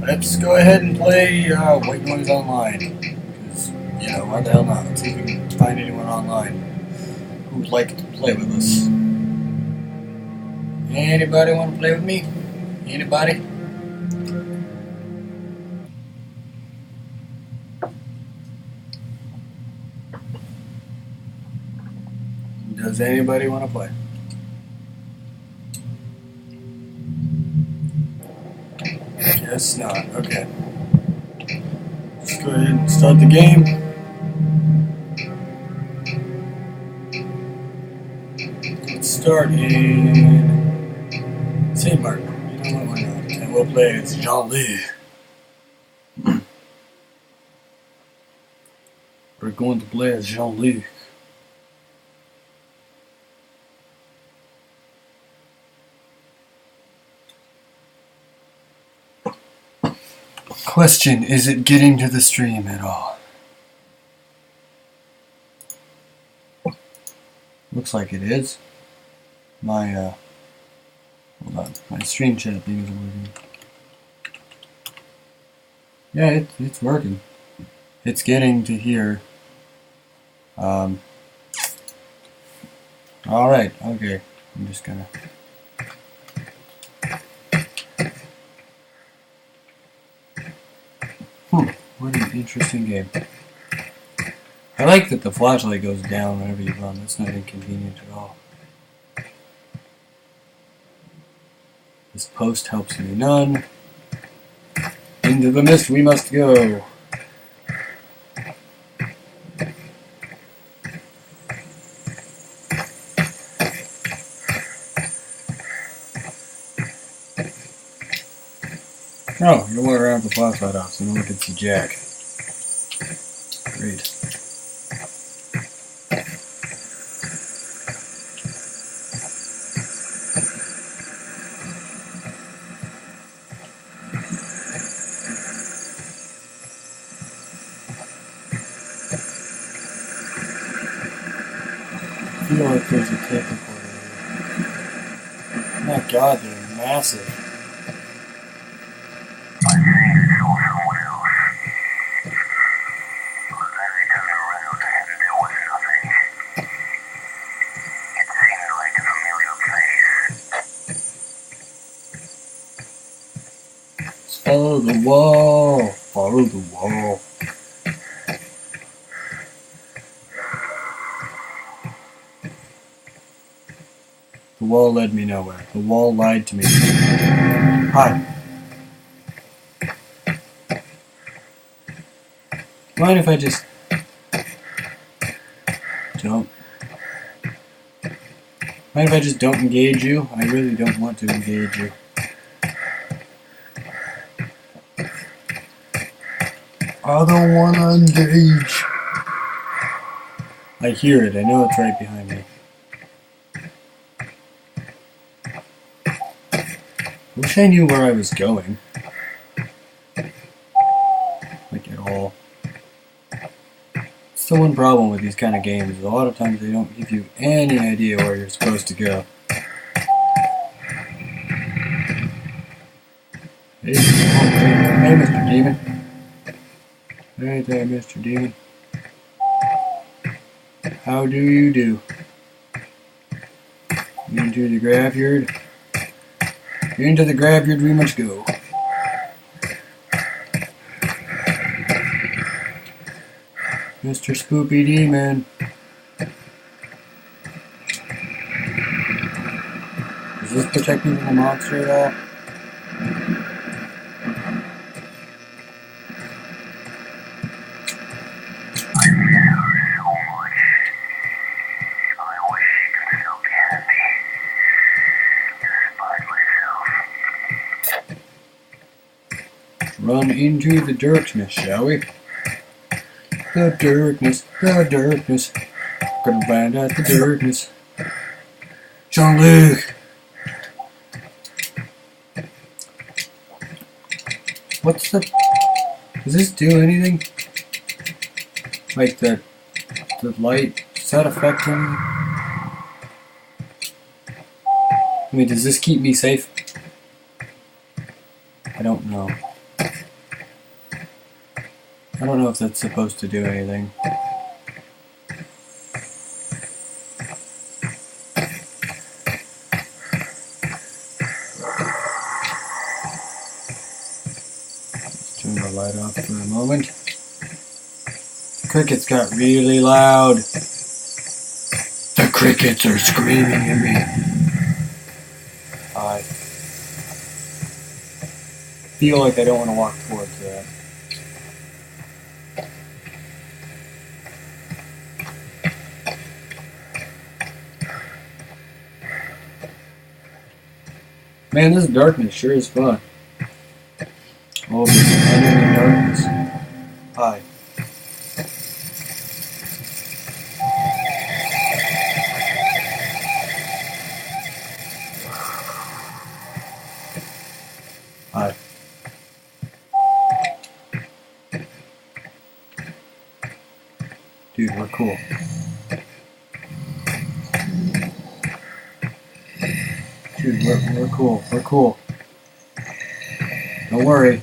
Let's go ahead and play White Noise Online. Because, you know, why the hell not? Let's see if we can find anyone online who would like to play with us. Anybody want to play with me? Anybody? Does anybody want to play? Guess not. Okay. Let's go ahead and start the game. Let's start in St. Martin. You know what? Why not? And we'll play as Jean-Luc. We're going to play as Jean-Luc. Question, is it getting to the stream at all? Looks like it is. My, hold on, my stream chat thing isn't working. Yeah, it's working. It's getting to here. Alright, okay. I'm just gonna... What an interesting game. I like that the flashlight goes down whenever you run. That's not inconvenient at all. This post helps me none. Into the mist we must go. Oh, you walk around with the flashlight off so no one can see Jack. Great. I feel like there's a technical error. My god, they're massive. Follow the wall. Follow the wall. The wall led me nowhere. The wall lied to me. Hi. Mind if I just don't? Mind if I just don't engage you? I really don't want to engage you. I don't want to engage. I hear it. I know it's right behind me. I wish I knew where I was going. Like at all. It's the one problem with these kind of games. A lot of times they don't give you any idea where you're supposed to go. Hey, Mr. Demon. Right there, Mr. Demon. How do you do? Into the graveyard. Into the graveyard we must go. Mr. Spoopy Demon. Does this protect me from the monster at all? Run into the darkness, shall we? The darkness, the darkness. Gonna land at the darkness. Jean-Luc! What's the... Does this do anything? Like the light, does that affect anything? I mean, does this keep me safe? I don't know. I don't know if that's supposed to do anything. Let's turn the light off for a moment. The crickets got really loud. The crickets are screaming at me. I feel like I don't want to walk towards that. Man, this darkness sure is fun. Oh, this unknown darkness. Hi. Hi. Dude, we're cool. Dude, we're cool. We're cool. Don't worry.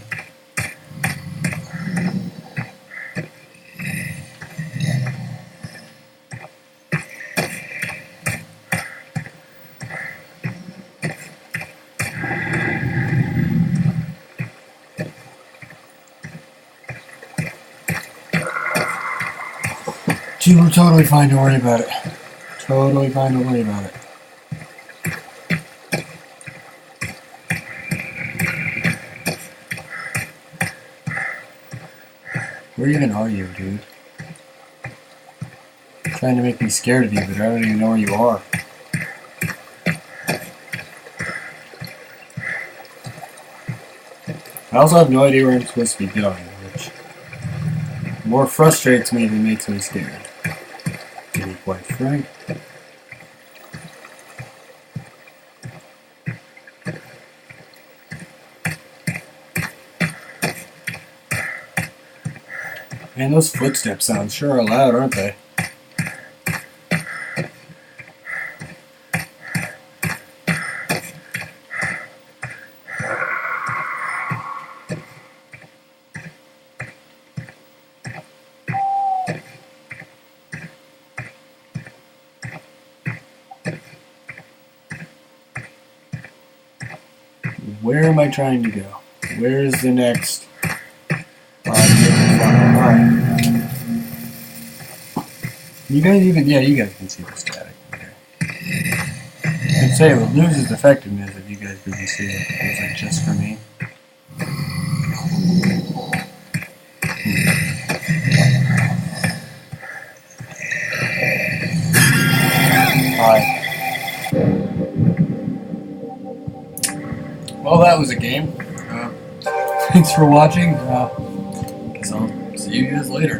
Dude, we're totally fine. Don't worry about it. Totally fine. Don't worry about it. Where even are you, dude? Trying to make me scared of you, but I don't even know where you are. I also have no idea where I'm supposed to be going, which more frustrates me than makes me scared, to be quite frank. Man, those footstep sounds sure are loud, aren't they? Where am I trying to go? Where is the next You guys even, yeah, you guys can see the static. Okay. I'd say it would lose its effectiveness if you guys couldn't see it. It was like just for me. Hi. Well, that was a game. Thanks for watching. Guess I'll see you guys later.